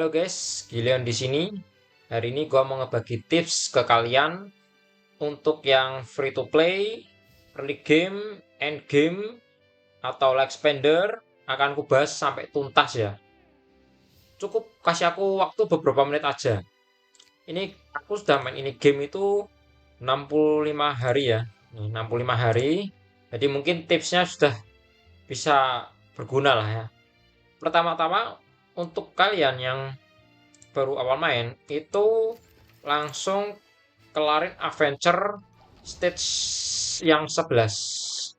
Halo guys, Gileon di sini. Hari ini gua mau ngebagi tips ke kalian untuk yang free to play, early game, end game, atau like spender akan kubahas sampai tuntas ya. Cukup kasih aku waktu beberapa menit aja. Ini aku sudah main ini game itu 65 hari ya. 65 hari. Jadi mungkin tipsnya sudah bisa berguna lah ya. Pertama-tama untuk kalian yang baru awal main itu langsung kelarin adventure stage yang 11.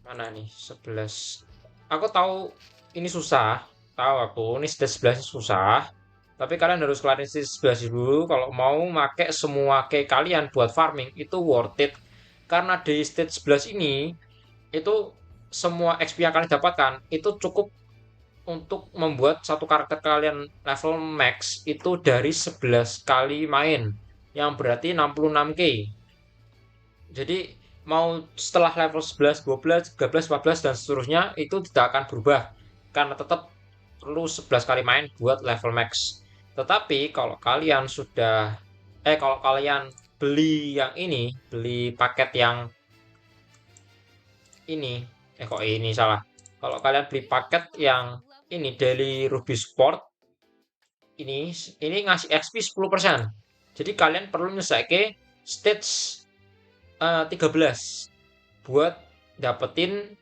Mana nih 11? Aku tahu ini susah, tahu aku ini stage 11 susah, tapi kalian harus kelarin stage 11 dulu kalau mau make semua key kalian buat farming itu worth it. Karena di stage 11 ini itu semua XP yang kalian dapatkan itu cukup untuk membuat satu karakter kalian level max itu dari 11 kali main yang berarti 66k. Jadi mau setelah level 11, 12, 13, 14 dan seterusnya itu tidak akan berubah karena tetap perlu 11 kali main buat level max. Tetapi kalau kalian beli yang ini, beli paket yang ini, kok ini salah. Kalau kalian beli paket yang ini Daily Ruby Sport ini ngasih XP 10%. Jadi kalian perlu nyesake stage 13 buat dapetin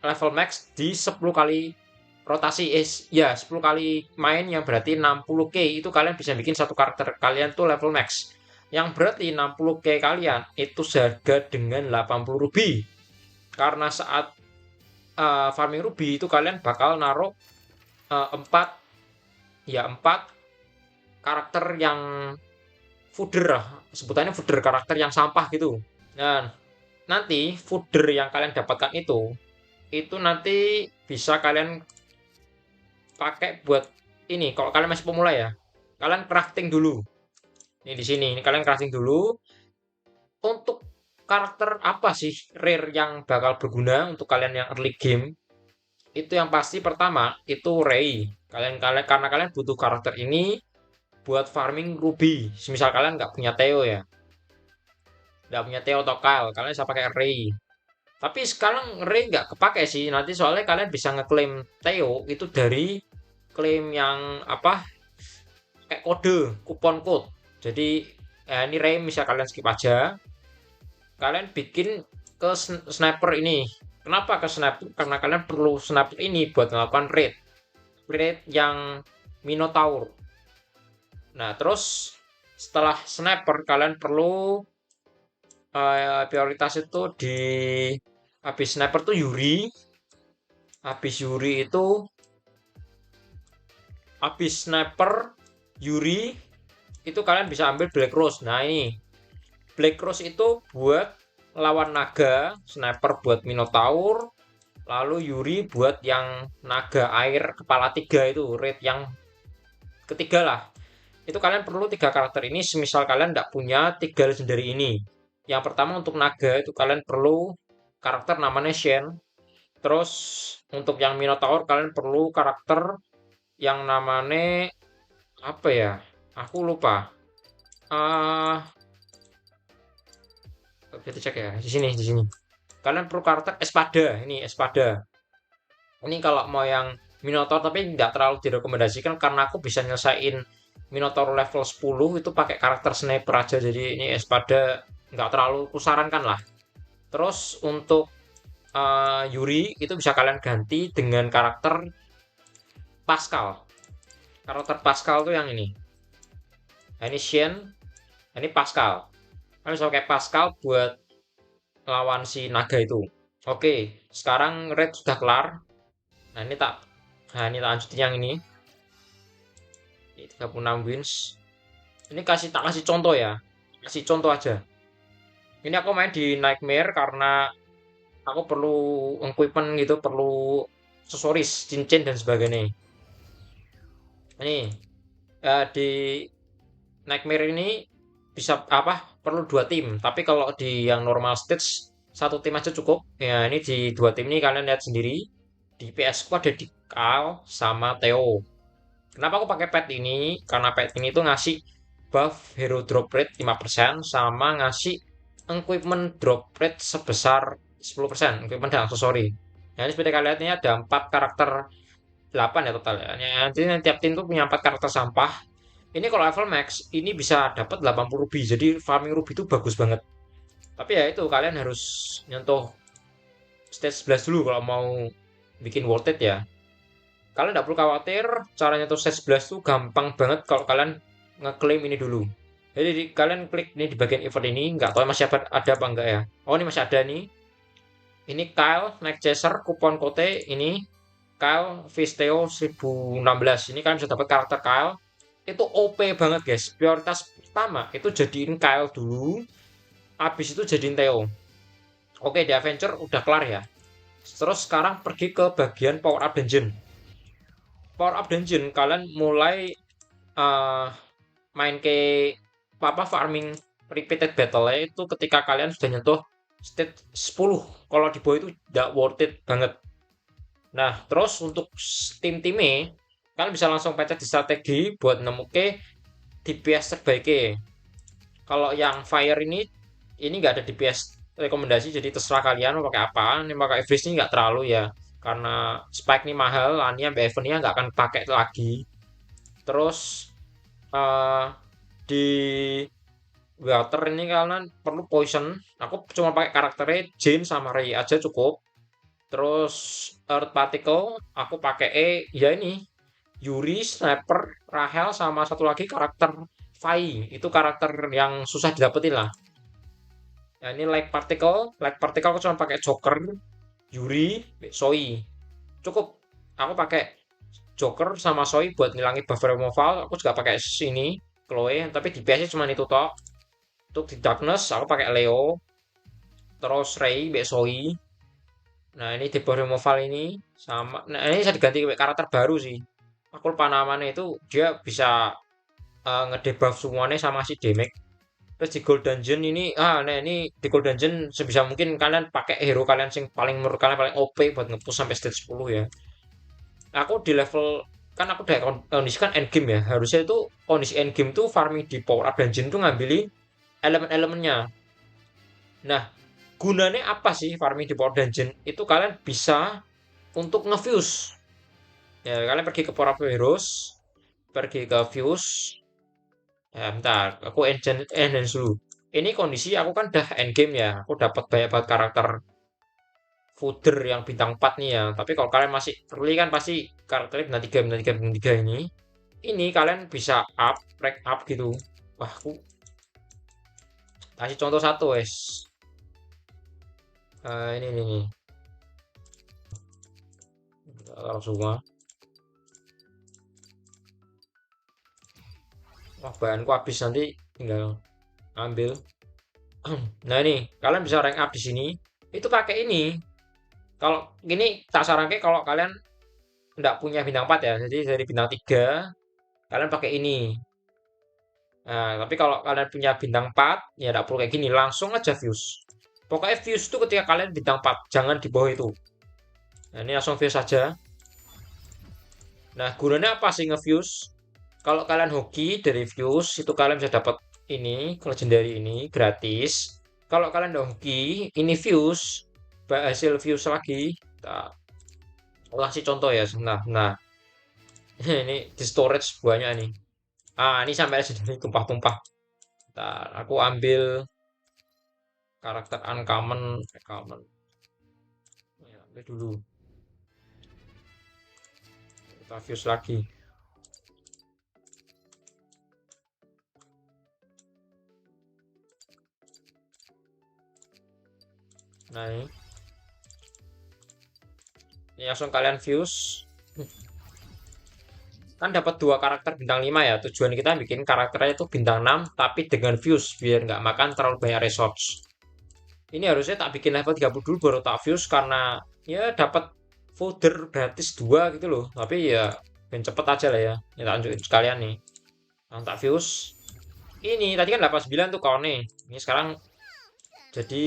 level max di 10 kali rotasi ya 10 kali main yang berarti 60k itu kalian bisa bikin satu karakter kalian tuh level max. Yang berarti 60k kalian itu seharga dengan 80 ruby. Karena saat farming ruby itu kalian bakal naruh 4 karakter yang fooder lah, sebutannya fooder, karakter yang sampah gitu. Nah, nanti fooder yang kalian dapatkan itu nanti bisa kalian pakai buat ini. Kalau kalian masih pemula ya, kalian crafting dulu. Ini di sini, ini kalian crafting dulu. Untuk karakter apa sih rare yang bakal berguna untuk kalian yang early game? Itu yang pasti pertama itu Ray. Karena kalian butuh karakter ini buat farming ruby. Misal kalian nggak punya Theo ya, nggak punya Theo atau Kyle, kalian bisa pakai Ray. Tapi sekarang Ray nggak kepake sih, nanti soalnya kalian bisa ngeklaim Theo itu dari klaim yang apa, kayak kode, kupon code. Jadi ini Ray misal kalian skip aja, kalian bikin ke sniper ini. Kenapa ke sniper? Karena kalian perlu sniper ini buat melakukan raid yang Minotaur. Nah, terus setelah sniper kalian perlu prioritas itu di habis sniper tuh Yuri. Habis Yuri itu habis sniper Yuri itu kalian bisa ambil Black Rose. Nah, ini Black Rose itu buat lawan naga, sniper buat Minotaur, lalu Yuri buat yang naga air kepala 3 itu, raid yang ketiga lah. Itu kalian perlu 3 karakter ini semisal kalian tidak punya 3 legendary ini. Yang pertama untuk naga itu kalian perlu karakter namanya Shen. Terus untuk yang Minotaur kalian perlu karakter yang namanya apa ya? Aku lupa. Kita cek ya di sini. Kalian perlu karakter Espada. Ini Espada. Ini kalau mau yang Minotaur tapi nggak terlalu direkomendasikan karena aku bisa nyelesain Minotaur level 10 itu pakai karakter sniper aja. Jadi ini Espada nggak terlalu kusarankan lah. Terus untuk Yuri itu bisa kalian ganti dengan karakter Pascal. Karakter Pascal tuh yang ini. Nah, ini Shen, ini Pascal. Kalian bisa pakai Pascal buat lawan si naga itu. Oke, sekarang red sudah kelar. Nah, ini tak lanjutin yang ini. Ini 36 wins. Ini tak kasih contoh ya. Kasih contoh aja. Ini aku main di Nightmare karena aku perlu equipment gitu, perlu aksesoris, cincin dan sebagainya. Ini di Nightmare ini bisa apa? Perlu 2 tim. Tapi kalau di yang normal stage 1 tim aja cukup. Ya, ini di 2 tim ini kalian lihat sendiri. Di PS ku ada di Kal sama Theo. Kenapa aku pakai pet ini? Karena pet ini tuh ngasih buff hero drop rate 5% sama ngasih equipment drop rate sebesar 10%, equipment dan aksesori. Nah, ini seperti kalian lihat ini ada 4 karakter 8 ya total ya. Jadi tiap tim tuh punya 4 karakter sampah. Ini kalau level max ini bisa dapat 80 ruby. Jadi farming ruby itu bagus banget. Tapi ya itu kalian harus nyentuh stage 11 dulu kalau mau bikin worth it ya. Kalian tidak perlu khawatir, caranya tuh stage 11 tuh gampang banget kalau kalian ngeklaim ini dulu. Jadi kalian klik ini di bagian event ini, nggak tahu masih ada apa enggak ya. Oh ini masih ada nih. Ini Kyle Night Chaser kupon kode ini Kyle Visteo 1016. Ini kalian bisa dapat karakter Kyle. Itu OP banget guys. Prioritas pertama itu jadiin Kyle dulu, habis itu jadiin Theo. Oke, di Adventure udah kelar ya. Terus sekarang pergi ke bagian Power Up Dungeon. Power Up Dungeon kalian mulai uh, main ke apa farming repeated battle itu ketika kalian sudah nyentuh stage 10. Kalau di bawah itu tidak worth it banget. Nah, terus untuk tim-timnya kalian bisa langsung pencet di strategi buat nemu ke DPS terbaiknya. Kalau yang fire ini nggak ada DPS rekomendasi, jadi terserah kalian mau pakai apa. Ini pakai freeze ini nggak terlalu ya, karena spike ini mahal, Ania Bevan-nya nggak akan pakai lagi. Terus eh, di water ini kalian perlu poison. Aku cuma pakai karakternya Jane sama Ray aja cukup. Terus Earth Particle aku pakai ya ini Yuri, Sniper, Rahel sama satu lagi karakter Fai. Itu karakter yang susah didapetin lah. Nah, ini Light Particle aku cuma pakai Joker, Yuri, Soi. Cukup. Aku pakai Joker sama Soi buat ngilangi buff removal. Aku juga pakai sini Chloe, tapi di PS cuma itu toh. Untuk di Darkness aku pakai Leo, terus Ray, Soi. Nah, ini di buff removal ini sama. Nah, ini bisa diganti karakter baru sih. Aku lupa namanya itu dia bisa ngedebuff semuanya sama si damage. Terus di Gold Dungeon ini, nah ini di Gold Dungeon sebisa mungkin kalian pakai hero kalian sing paling menurut kalian paling OP buat ngepush sampai stage 10 ya. Aku di level kan aku udah kondisi kan endgame ya. Harusnya itu kondisi endgame tuh farming di power up dungeon tuh ngambilin elemen-elemennya. Nah, gunanya apa sih farming di power dungeon? Itu kalian bisa untuk nge-fuse. Ya, kalian pergi ke Power Up Heroes, pergi ke Fuse. Ya, bentar, aku enhance dulu. Ini kondisi aku kan udah endgame ya. Aku dapat banyak banget karakter fooder yang bintang 4 nih ya. Tapi kalau kalian masih early kan pasti karakternya bintang 3 ini. Ini kalian bisa rank up gitu. Wah, aku kasih contoh satu, wes. Ini. Taruh semua. Wah, bahanku habis nanti tinggal ambil. Nah, ini kalian bisa rank up di sini. Itu pakai ini. Kalau gini tak sarankan kalau kalian nggak punya bintang 4 ya. Jadi dari bintang 3 kalian pakai ini. Nah, tapi kalau kalian punya bintang 4 ya nggak perlu kayak gini, langsung aja fuse. Pokoknya fuse itu ketika kalian bintang 4, jangan di bawah itu. Nah, ini langsung fuse saja. Nah, gunanya apa sih nge-fuse? Kalau kalian hoki dari fuse itu kalian bisa dapat ini, legendary ini gratis. Kalau kalian udah hoki, ini fuse, hasil fuse lagi. Nah, kasih contoh ya sebentar. Nah, ini di storage banyak nih. Ini sampai sini tumpah-tumpah. Ntar aku ambil karakter uncommon. Ya, ambil dulu. Kita fuse lagi. Nah, ini langsung kalian fuse. Kan dapat dua karakter bintang 5 ya. Tujuan kita bikin karakternya itu bintang 6 tapi dengan fuse biar nggak makan terlalu banyak resource. Ini harusnya tak bikin level 30 dulu baru tak fuse karena ya dapat folder gratis 2 gitu loh. Tapi ya yang cepet aja lah ya. Ya tak lanjutin sekalian nih. Yang tak fuse. Ini tadi kan 89 tuh kawannya. Ini sekarang jadi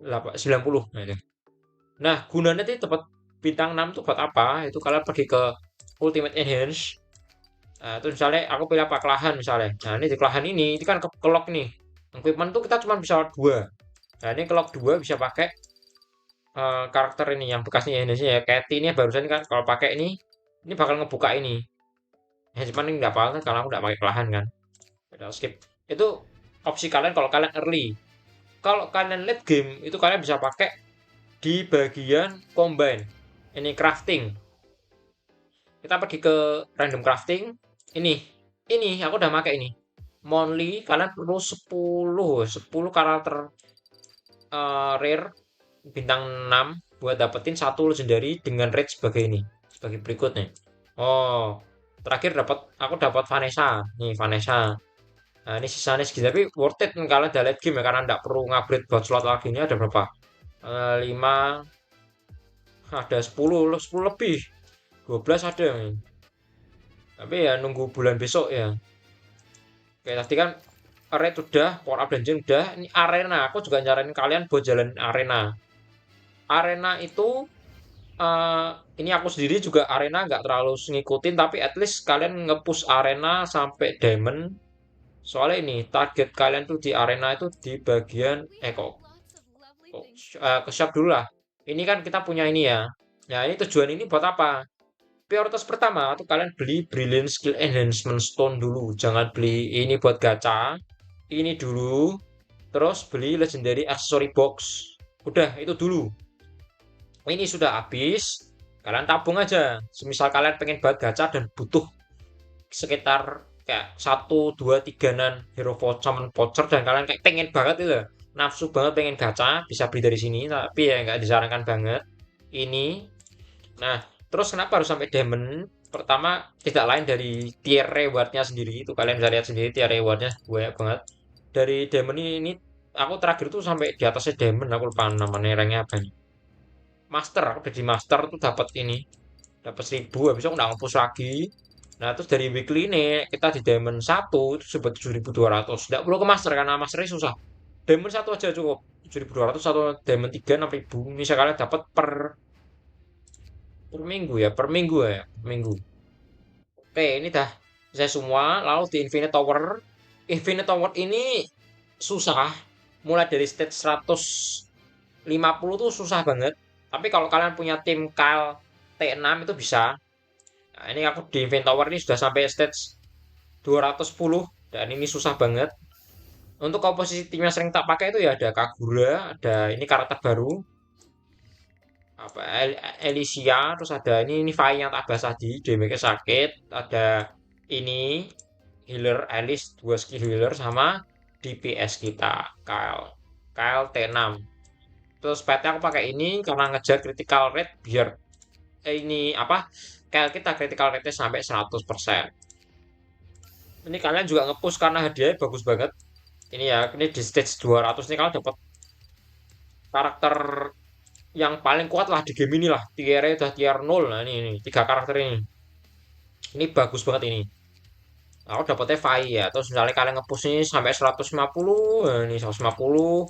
90. Nah, itu. Nah, gunanya tuh dapat bintang 6 tuh buat apa? Itu kalian pergi ke Ultimate Enhance. Terus misalnya aku pilih apa kelahan misalnya. Nah ini di kelahan ini kan kelok nih. Equipment tuh kita cuma bisa dua. Nah ini kelok dua bisa pakai karakter ini yang bekasnya Indonesia ya. Kayak ini barusan kan kalau pakai ini bakal ngebuka ini. Ya cuman ini nggak apa-apa karena aku nggak pakai kelahan kan. Udah skip. Itu opsi kalian kalau kalian early. Kalau kalian late game itu kalian bisa pakai di bagian combine. Ini crafting. Kita pergi ke random crafting. Ini aku udah pakai ini. Monthly kalian perlu 10 karakter rare bintang 6 buat dapetin satu legendary dengan rate sebagai ini, sebagai berikutnya. Oh, terakhir aku dapat Vanessa. Nih Vanessa. Nah, ini sisanya segitu tapi worth it kalau udah late game ya karena nggak perlu ngupgrade buat slot lagi. Ini ada berapa? 5, ada 10 lebih. 12 ada. Tapi ya nunggu bulan besok ya. Oke, tadi kan raid udah, power up dungeon udah. Ini arena. Aku juga nyaranin kalian buat jalan arena. Arena itu eh, ini aku sendiri juga arena nggak terlalu ngikutin, tapi at least kalian nge-push arena sampai diamond. Soalnya ini target kalian tuh di arena itu di bagian ke shop dulu lah. Ini kan kita punya ini ya. Nah, ini tujuan ini buat apa? Prioritas pertama tuh kalian beli Brilliant Skill Enhancement Stone dulu. Jangan beli ini buat gacha. Ini dulu. Terus beli Legendary Accessory Box. Udah, itu dulu. Ini sudah habis. Kalian tabung aja. Semisal kalian pengen banget gacha dan butuh sekitar kayak 1, 2, 3 hero voucher dan kalian kayak pengen banget itu nafsu banget pengen gacha bisa beli dari sini tapi ya nggak disarankan banget ini. Nah, terus kenapa harus sampai diamond? Pertama, tidak lain dari tier rewardnya sendiri. Itu kalian bisa lihat sendiri tier rewardnya banyak banget. Dari diamond ini aku terakhir tuh sampai di atasnya diamond. Aku lupa namanya ranknya apa nih. Master, aku udah di master tuh dapat ini. Dapat 1000, habis itu aku nggak ngapus lagi. Nah, terus dari weekly ini kita di diamond 1 itu sebut 7.200. Nggak perlu ke master karena masternya susah. Diamond 1 aja cukup. 7.200 atau diamond 3 6.000. Ini kalian dapat per minggu ya, per minggu ya, per minggu. Oke, ini dah saya semua. Lalu di Infinite Tower, Infinite Tower ini susah. Mulai dari stage 150 tuh susah banget. Tapi kalau kalian punya tim Kyle T6 itu bisa. Nah, ini aku di Infinite Tower ini sudah sampai stage 210 dan ini susah banget. Untuk komposisi tim yang sering tak pakai itu ya ada Kagura, ada ini karakter baru, apa Elysia, terus ada ini Vi yang tak bahas tadi damage sakit, ada ini healer Alice, 2 skill healer sama DPS kita Kyle Kyle T6. Terus petnya aku pakai ini karena ngejar critical rate biar ini apa Kyle kita critical rate sampai 100%. Ini kalian juga ngepush karena hadiahnya bagus banget. Ini ya, ini di stage 200 nih kalian dapat karakter yang paling kuat lah di game ini lah. Tiernya udah tier 0. Nah, ini tiga karakter ini. Ini bagus banget ini. Aku dapetnya Vi ya. Terus misalnya kalian nge-push ini sampai 150, nah, ini 150.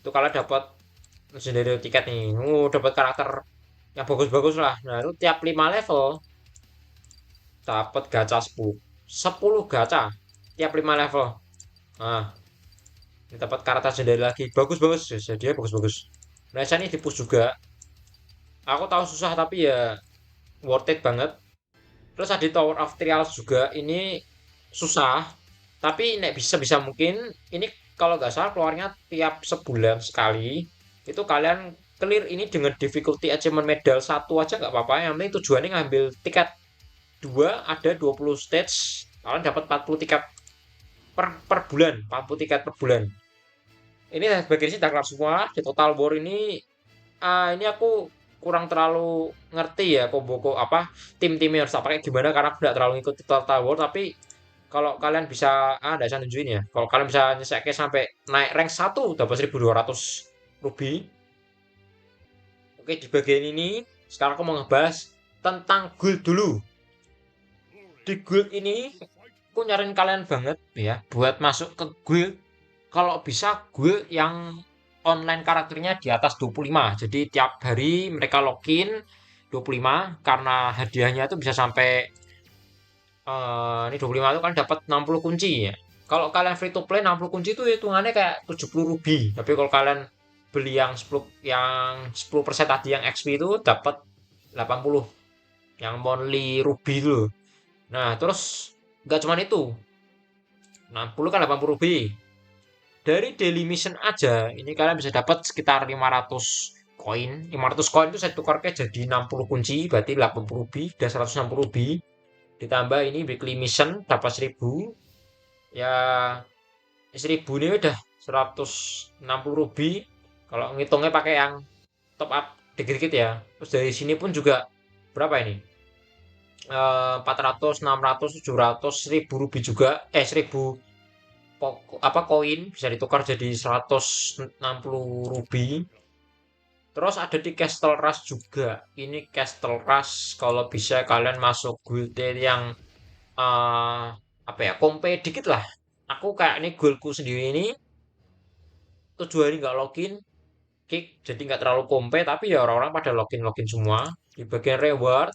Itu kalian dapat legendary tiket nih. Dapat karakter yang bagus-bagus lah. Nah, itu tiap 5 level dapat gacha 10. 10 gacha tiap 5 level. Nah, ini dapat karakter legendary lagi. Bagus-bagus. Jadi bagus-bagus. Nah, ini di push juga. Aku tahu susah tapi ya worth it banget. Terus ada Tower of Trials juga. Ini susah, tapi nek bisa mungkin ini kalau nggak salah keluarnya tiap sebulan sekali. Itu kalian clear ini dengan difficulty achievement medal satu aja nggak apa-apa. Yang penting tujuannya ngambil tiket dua ada 20 stage. Kalian dapat 40 tiket per bulan, 40 tiket per bulan. Ini sebagai sih kelar semua di Total War ini aku kurang terlalu ngerti ya combo apa tim-timnya harus pakai gimana karena aku tidak terlalu ngikuti Total War tapi kalau kalian bisa ada saya nunjukin ya kalau kalian bisa nyesek sampai naik rank 1 dapat 1.200 ruby. Oke, di bagian ini sekarang aku mau ngebahas tentang guild dulu. Di guild ini aku nyariin kalian banget ya buat masuk ke guild kalau bisa guild yang online karakternya di atas 25. Jadi tiap hari mereka login 25 karena hadiahnya itu bisa sampai ini 25 itu kan dapat 60 kunci ya. Kalau kalian free to play 60 kunci itu hitungannya kayak 70 ruby. Tapi kalau kalian beli yang 10% tadi yang XP itu dapat 80 yang monthly ruby itu loh. Nah, terus nggak cuman itu. 60 kan 80 ruby. Dari daily mission aja, ini kalian bisa dapat sekitar 500 koin. 500 koin itu saya tukarnya jadi 60 kunci, berarti 80 ruby dan 160 ruby. Ditambah ini weekly mission dapat 1000. Ya, 1000 ini udah 160 ruby. Kalau ngitungnya pakai yang top up dikit-dikit ya. Terus dari sini pun juga berapa ini? 400, 600, 700, 1000 ruby juga. 1000 apa koin bisa ditukar jadi 160 ruby. Terus ada di Castle Rush juga. Ini Castle Rush kalau bisa kalian masuk guild yang eh apa ya, kompe dikit lah. Aku kayak ini guildku sendiri ini 7 hari nggak login, kick, jadi nggak terlalu kompe, tapi ya orang-orang pada login login semua. Di bagian reward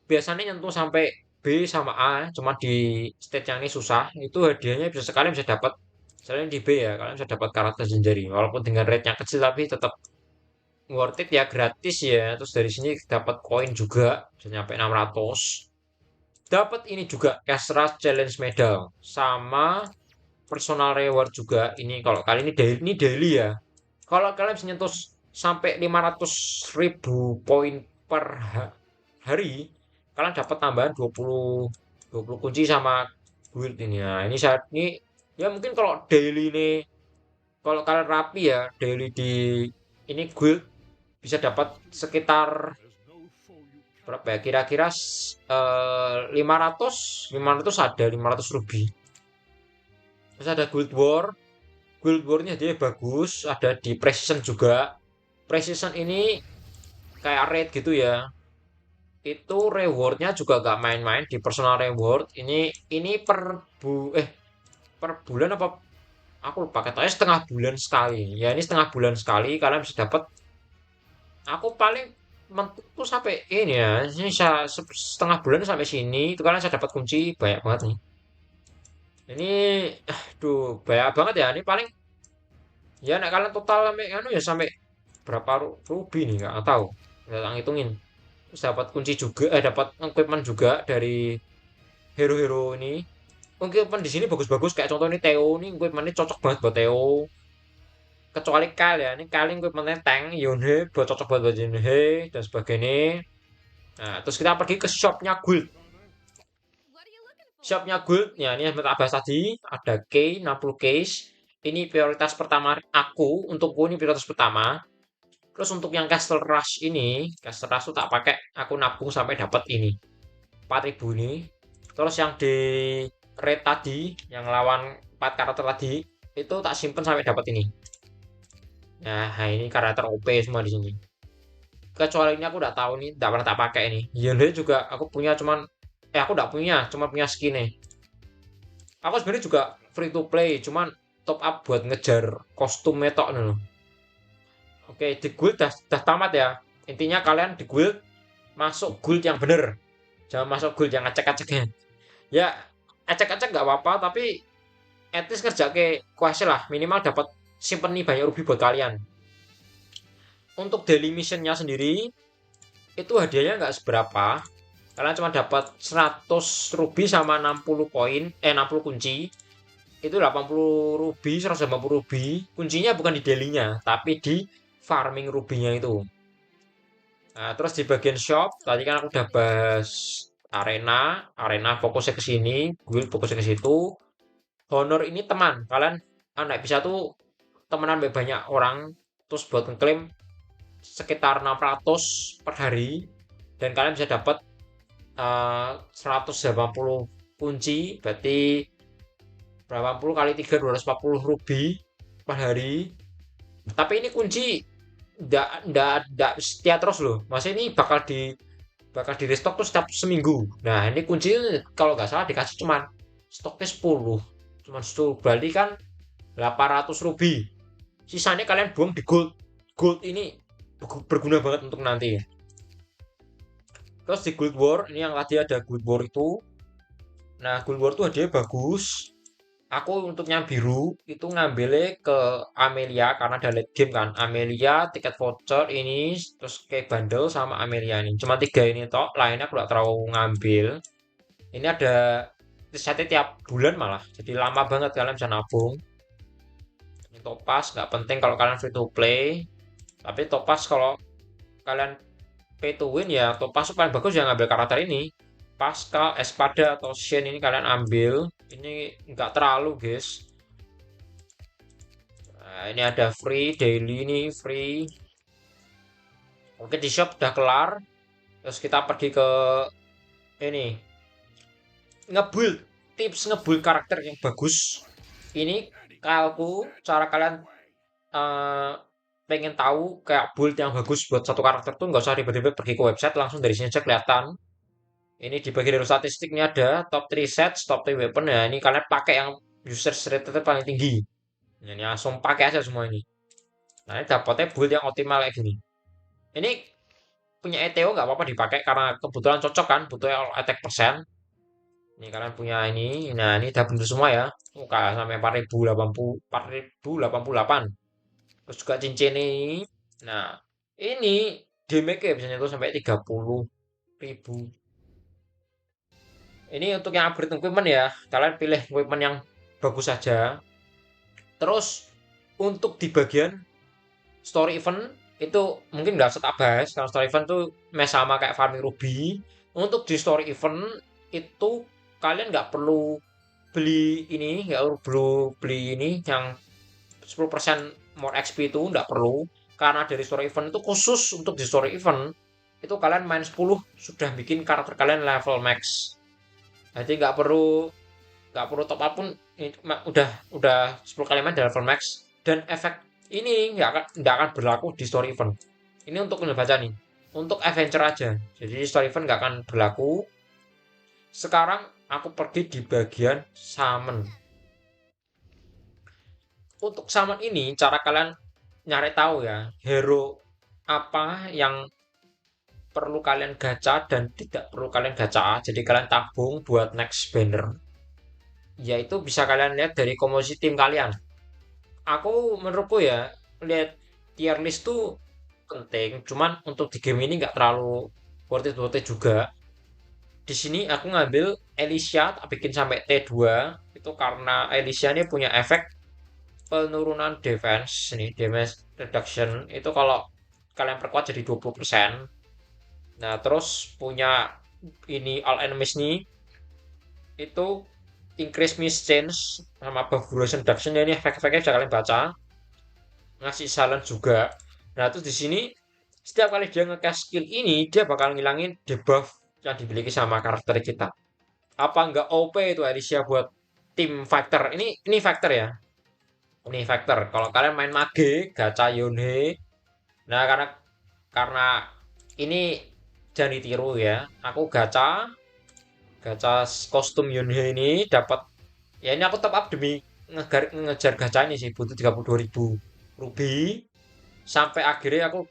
biasanya nyentuh sampai B sama A, cuma di stage yang ini susah. Itu hadiahnya bisa sekali bisa dapat. Selain di B ya, kalian bisa dapat karakter legendary. Walaupun dengan rate yang kecil tapi tetap worth it ya, gratis ya. Terus dari sini dapat koin juga, bisa nyampe 600. Dapat ini juga Cash Rush Challenge Medal sama personal reward juga. Ini kalau kali ini daily ya. Kalau kalian bisa nyentuh sampai 500.000 poin per hari, kalian dapat tambahan 20 kunci sama guild ini. Nah, ini saat ini ya mungkin kalau daily ini, kalau kalian rapi ya daily di ini guild bisa dapat sekitar berapa ya, kira-kira 500 ada 500 ruby. Terus ada Guild War. Guild War-nya dia bagus, ada di Precision juga. Precision ini kayak raid gitu ya. Itu rewardnya juga gak main-main di personal reward. Ini per bulan apa, aku lupa, katanya setengah bulan sekali. Ya ini setengah bulan sekali kalian bisa dapat. Aku paling mentok tuh sampai ini ya, ini bisa setengah bulan sampai sini itu kalian bisa dapat kunci banyak banget nih. Ini aduh banyak banget ya. Ini paling ya nek kalian total sampai anu ya sampai berapa ruby nih nggak tahu. Nggak ngitungin. Terus dapat kunci juga, dapat equipment juga dari hero-hero ini. Equipment di sini bagus-bagus, kayak contoh ini Theo ini equipmentnya cocok banget buat Theo. Kecuali Kyle ya, ini Kyle equipmentnya tank, Yunhe buat cocok buat Yunhe dan sebagainya. Nah, terus kita pergi ke shopnya Guild. Shopnya Guild, ya ini yang tak bahas tadi, ada key 60 case. Ini prioritas pertama aku, untukku ini prioritas pertama. Terus untuk yang Castle Rush ini, Castle Rush tuh tak pakai, aku nabung sampai dapat ini 4.000 ini. Terus yang di raid tadi, yang lawan 4 karakter tadi, itu tak simpen sampai dapat ini. Nah, ini karakter OP semua di sini. Kecuali ini aku udah tahu nih, tidak pernah tak pakai ini. Yunhe juga aku punya, cuman aku udah punya, cuma punya skin nih. Aku sebenarnya juga free to play, cuman top up buat ngejar kostum metok nih loh. Oke, di guild dah tamat ya. Intinya kalian di guild masuk guild yang bener. Jangan masuk guild yang acak-acaknya. Ya, acak-acak nggak apa-apa, tapi at least kerja ke quest lah. Minimal dapat simpen nih banyak ruby buat kalian. Untuk daily missionnya sendiri, itu hadiahnya nggak seberapa. Kalian cuma dapat 100 ruby sama 60 poin, 60 kunci. Itu 80 ruby, 180 ruby. Kuncinya bukan di daily-nya, tapi di farming rubinya itu. Nah, terus di bagian shop, tadi kan aku udah bahas arena fokusnya ke sini, guild fokusnya ke situ. Honor ini teman, kalian anak bisa tuh temenan banyak orang, terus buat ngeklaim sekitar 600 per hari, dan kalian bisa dapat 180 kunci, berarti berapa puluh kali 3 240 ruby per hari. Tapi ini kunci ndak setia terus loh. Masih ini bakal di restock tuh setiap seminggu. Nah, ini kunci kalau nggak salah dikasih cuman stoknya 10. Cuman 10 berarti kan 800 ruby. Sisanya kalian buang di gold. Gold ini berguna banget untuk nanti. Terus di Guild War, ini yang tadi ada Guild War itu Nah, Guild Wars tuh hadiahnya bagus. Aku untuk yang biru itu ngambilnya ke Amelia karena ada late game kan. Amelia, tiket voucher ini, terus kayak bundle sama Amelia ini. Cuma tiga ini toh, lainnya aku nggak terlalu ngambil. Ini ada setnya tiap bulan malah. Jadi lama banget kalian bisa nabung. Ini Topaz nggak penting kalau kalian free to play. Tapi Topaz kalau kalian pay to win ya Topaz paling bagus ya ngambil karakter ini. Pascal, Espada atau Shen ini kalian ambil. Ini nggak terlalu guys. Nah, ini ada free daily ini free. Oke di shop udah kelar. Terus kita pergi ke ini ngebuild tips ngebuild karakter yang bagus. Ini kalku cara kalian eh, pengen tahu kayak build yang bagus buat satu karakter tuh nggak usah ribet-ribet pergi ke website langsung dari sini aja kelihatan. Ini di bagian dari statistiknya ada top 3 sets, top 3 weapon ya. Ini kalian pakai yang user rate paling tinggi. Nah, ini langsung pakai aja semua ini. Nah, ini dapatnya build yang optimal kayak gini. Ini punya ETO nggak apa-apa dipakai karena kebetulan cocok kan, butuhnya all attack persen. Ini kalian punya ini, nah ini udah bener semua ya. Muka sampai 4088. Terus juga cincin ini. Nah, ini damage-nya bisa nyentuh sampai 30.000. Ini untuk yang upgrade equipment ya. Kalian pilih equipment yang bagus saja. Terus untuk di bagian story event itu mungkin nggak usah tak bahas kalau story event tuh mes sama kayak farming ruby. Untuk di story event itu kalian nggak perlu beli ini, nggak perlu beli ini yang 10% more XP itu nggak perlu karena dari story event itu khusus untuk di story event itu kalian main 10 sudah bikin karakter kalian level max. Jadi nggak perlu top up pun udah 10 kali main di level max dan efek ini nggak akan berlaku di story event. Ini untuk baca nih, untuk adventure aja. Jadi story event nggak akan berlaku. Sekarang aku pergi di bagian summon. Untuk summon ini cara kalian nyari tahu ya hero apa yang perlu kalian gacha dan tidak perlu kalian gacha. Jadi kalian tabung buat next banner. Yaitu bisa kalian lihat dari komposisi tim kalian. Aku menurutku ya lihat tier list tuh penting, cuman untuk di game ini nggak terlalu worth it juga. Di sini aku ngambil Alicia tak bikin sampai T2 itu karena Alicia ini punya efek penurunan defense nih, damage reduction itu kalau kalian perkuat jadi 20%. Nah, terus punya ini all enemies nih itu increase miss change sama buff duration reduction ya ini efek-efeknya bisa kalian baca. Ngasih silent juga. Nah, terus di sini setiap kali dia nge-cast skill ini, dia bakal ngilangin debuff yang dimiliki sama karakter kita. Apa nggak OP itu Alicia buat tim fighter? Ini fighter ya. Ini fighter. Kalau kalian main mage, gacha Yone. Nah, karena ini jangan ditiru ya. Aku gacha gacha kostum Yone ini dapat ya ini aku top up demi ngejar gacha ini sih butuh 32.000 ruby sampai akhirnya aku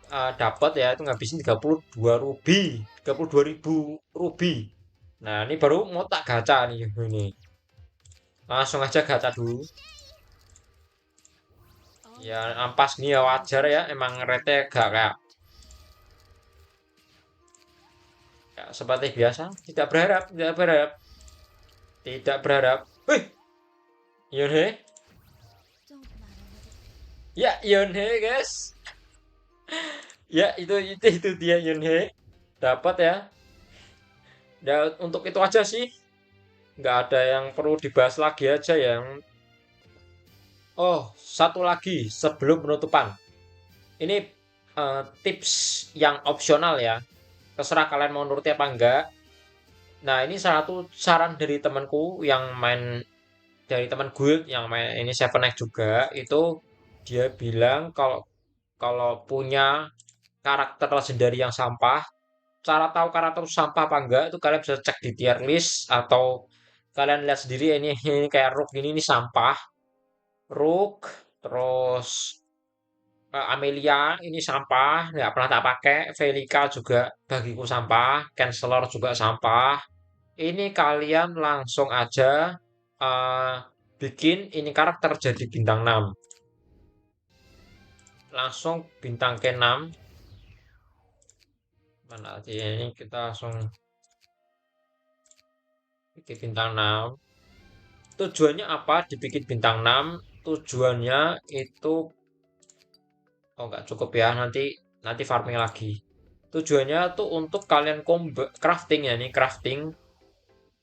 dapat ya itu ngabisin 32 ruby 32.000 ruby. Nah ini baru mau tak gacha nih ini langsung aja gacha dulu ya ampas nih ya wajar ya emang rate gak kayak ya, seperti biasa tidak berharap wih Yonhe ya Yonhe guys ya itu dia Yonhe dapat ya. Dan untuk itu aja sih nggak ada yang perlu dibahas lagi aja yang oh satu lagi sebelum penutupan ini tips yang opsional ya terserah kalian mau nuruti apa enggak. Nah ini salah satu saran dari temanku yang main dari teman guild yang main ini Seven X juga itu dia bilang kalau kalau punya karakter legendary yang sampah cara tahu karakter sampah apa enggak itu kalian bisa cek di tier list atau kalian lihat sendiri ini kayak Rook ini sampah. Rook terus Amelia ini sampah nggak pernah tak pakai. Velika juga bagiku sampah. Canceller juga sampah. ini kalian langsung aja uh, bikin ini karakter jadi bintang 6. Langsung bintang ke-6. Mana aja ini kita langsung bikin bintang 6. Tujuannya apa dibikin bintang 6? Tujuannya itu oh nggak cukup ya, nanti nanti farming lagi. Tujuannya tuh untuk kalian crafting ya nih, crafting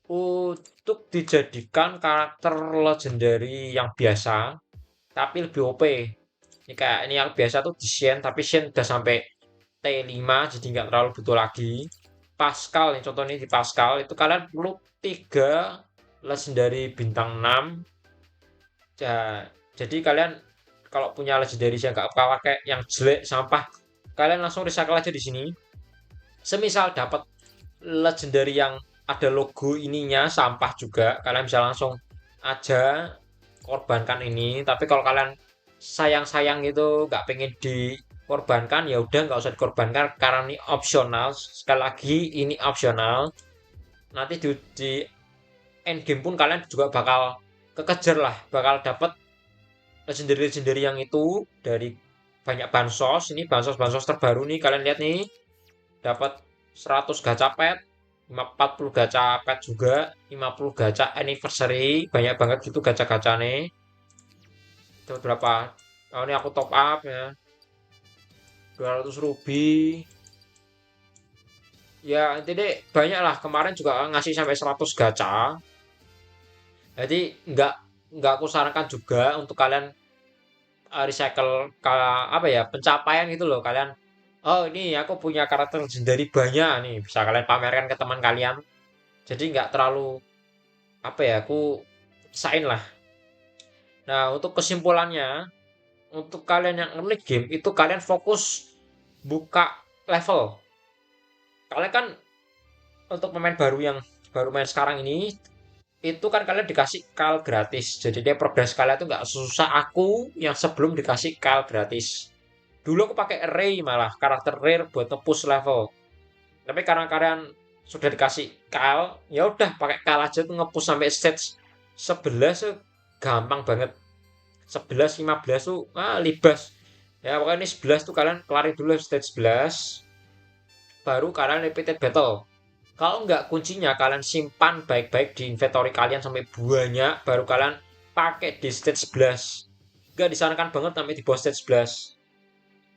untuk dijadikan karakter legendary yang biasa tapi lebih OP. Ini kayak ini yang biasa tuh di Shen, tapi Shen udah sampai T5 jadi nggak terlalu butuh lagi. Pascal nih contohnya di Pascal itu kalian perlu 3 legendary bintang 6. Ja- jadi kalian kalau punya legendary yang nggak pakai yang jelek sampah, kalian langsung recycle aja di sini. Semisal dapat legendary yang ada logo ininya sampah juga, kalian bisa langsung aja korbankan ini. Tapi kalau kalian sayang-sayang gitu nggak pengen dikorbankan, ya udah nggak usah dikorbankan karena ini opsional. Sekali lagi ini opsional. Nanti di end game pun kalian juga bakal kekejar lah, bakal dapat legendary-legendary yang itu dari banyak bansos. Ini bansos-bansos terbaru nih, kalian lihat nih, dapat 100 gacha pet, 40 gacha pet juga, 50 gacha anniversary, banyak banget gitu gacha-gacha nih. Itu berapa? Oh, ini aku top up ya, 200 ruby. Ya, intinya banyak lah. Kemarin juga ngasih sampai 100 gacha. Jadi nggak aku sarankan juga untuk kalian recycle ke apa ya, pencapaian gitu loh. Kalian, oh ini aku punya karakter legendary banyak nih, bisa kalian pamerkan ke teman kalian. Jadi nggak terlalu apa ya, aku sain lah. Nah, untuk kesimpulannya, untuk kalian yang early game itu kalian fokus buka level. Kalian kan untuk pemain baru yang baru main sekarang ini, itu kan kalian dikasih kal gratis. Jadi dia progres kalian tuh nggak susah aku yang sebelum dikasih kal gratis. Dulu aku pakai Ray, malah karakter rare buat nge-push level. Tapi karena kalian sudah dikasih kal, ya udah pakai kal aja tuh nge-push sampai stage 11 tuh gampang banget. 11 15 tuh libas. Ya pokoknya ini 11 tuh kalian kelarin dulu stage 11, baru kalian repeated battle. Kalau nggak, kuncinya kalian simpan baik-baik di inventory kalian sampai banyak, baru kalian pakai di stage 11. Nggak disarankan banget sampai di bawah stage 11.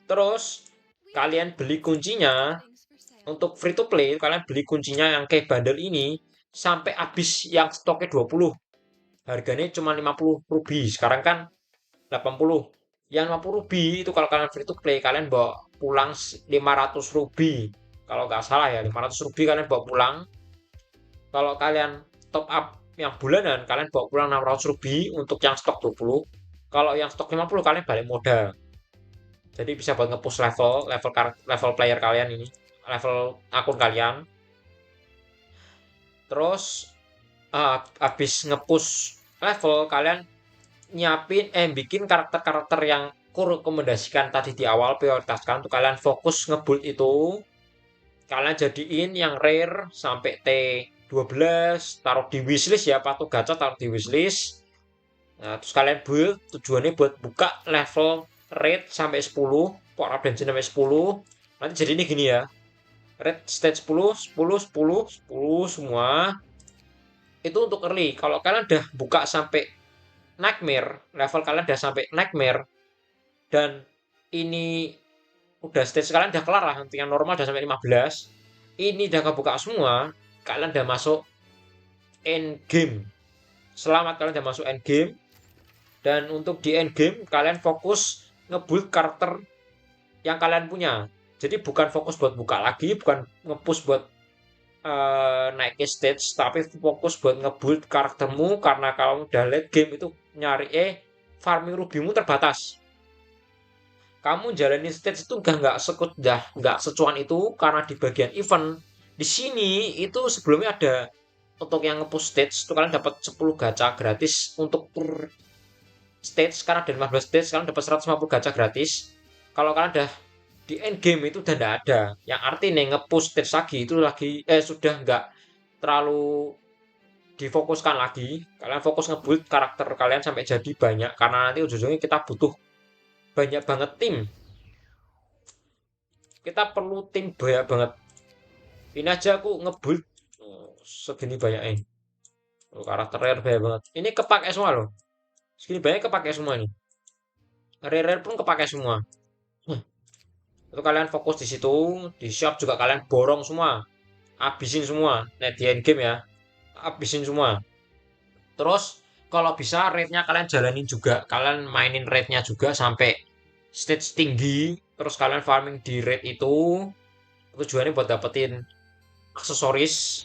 Terus kalian beli kuncinya untuk free to play, kalian beli kuncinya yang kayak bundle ini sampai habis yang stoknya 20. Harganya cuma 50 ruby. Sekarang kan 80. Yang 50 ruby itu kalau kalian free to play, kalian bawa pulang 500 ruby. Kalau nggak salah ya, 500 ruby kalian bawa pulang. Kalau kalian top up yang bulanan, kalian bawa pulang 600 ruby untuk yang stok 20. Kalau yang stok 50, kalian balik modal. Jadi bisa buat nge-push level player kalian ini, level akun kalian. Terus habis nge-push level, kalian bikin karakter-karakter yang aku rekomendasikan tadi di awal, prioritaskan untuk kalian fokus ngebuild itu. Kalian jadiin yang rare sampai T12, taruh di wishlist ya, patung gacha taruh di wishlist. Nah, terus kalian build, tujuannya buat buka level rate sampai 10, power up bensin sampai 10. Nanti jadi ini gini ya, rate stage 10, 10, 10, 10 semua. Itu untuk early. Kalau kalian udah buka sampai nightmare, level kalian udah sampai nightmare, dan ini udah stage kalian udah kelar lah, yang normal udah sampai 15, ini udah kebuka semua, kalian udah masuk end game. Selamat, kalian udah masuk end game. Dan untuk di end game kalian fokus ngebuild karakter yang kalian punya. Jadi bukan fokus buat buka lagi, bukan ngepush buat naikin stage, tapi fokus buat ngebuild karaktermu, karena kalau udah late game itu nyari farming rubimu terbatas. Kamu jalanin stage itu nggak secuan itu, karena di bagian event di sini itu sebelumnya ada untuk yang ngepush stage itu kalian dapat 10 gacha gratis untuk per stage. Karena ada 15 stage, kalian dapat 150 gacha gratis. Kalau kalian udah di end game itu udah nggak ada, yang artinya ngepush stage lagi itu lagi sudah nggak terlalu difokuskan lagi. Kalian fokus nge-build karakter kalian sampai jadi banyak, karena nanti ujung-ujungnya kita butuh banyak banget tim. Kita perlu tim banyak banget. Ini aja aku nge-build segini banyaknya. Karakter rare banyak banget. Ini kepake semua loh. Segini banyak kepake semua ini. Rare pun kepake semua. Itu kalian fokus di situ. Di shop juga kalian borong semua. Habisin semua. Nah, di end game ya. Habisin semua. Terus kalau bisa rate-nya kalian jalanin juga. Kalian mainin rate-nya juga sampai stage tinggi. Terus kalian farming di rate itu. Tujuannya buat dapetin aksesoris.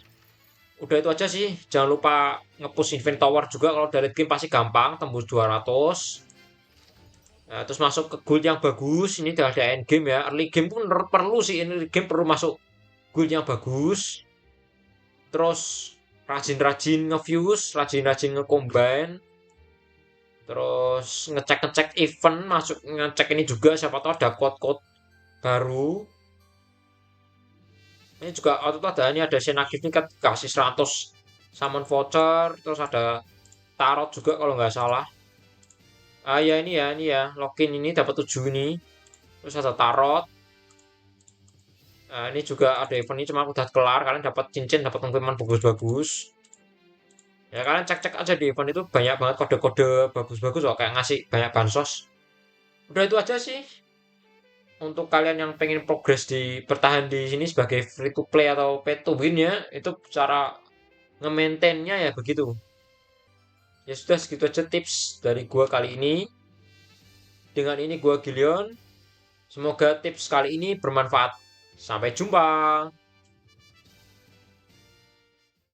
Udah itu aja sih. Jangan lupa nge-push invent tower juga. Kalau dari game pasti gampang. Tembus 200. Nah, terus masuk ke guild yang bagus. Ini udah ada end game ya. Early game pun perlu sih. Early game perlu masuk guild yang bagus. Terus rajin-rajin nge-fuse, rajin-rajin nge-combine. Terus ngecek-ngecek event, masuk ngecek ini juga siapa tahu ada code-code baru. Ini juga auto ada ini ada Senagif ini kan kasih 100 summon voucher, terus ada tarot juga kalau nggak salah. Ah ya ini ya, login ini dapat 7 ini. Terus ada tarot. Nah, ini juga ada event ini cuma udah kelar, kalian dapat cincin, dapat pengiriman bagus-bagus. Ya kalian cek-cek aja di event itu banyak banget kode-kode bagus-bagus loh, kayak ngasih banyak bansos. Udah itu aja sih. Untuk kalian yang pengen progres di bertahan di sini sebagai free to play atau pay to win ya, itu cara nge-maintainnya ya begitu. Ya sudah segitu aja tips dari gua kali ini. Dengan ini gua Gilion. Semoga tips kali ini bermanfaat. Sampai jumpa.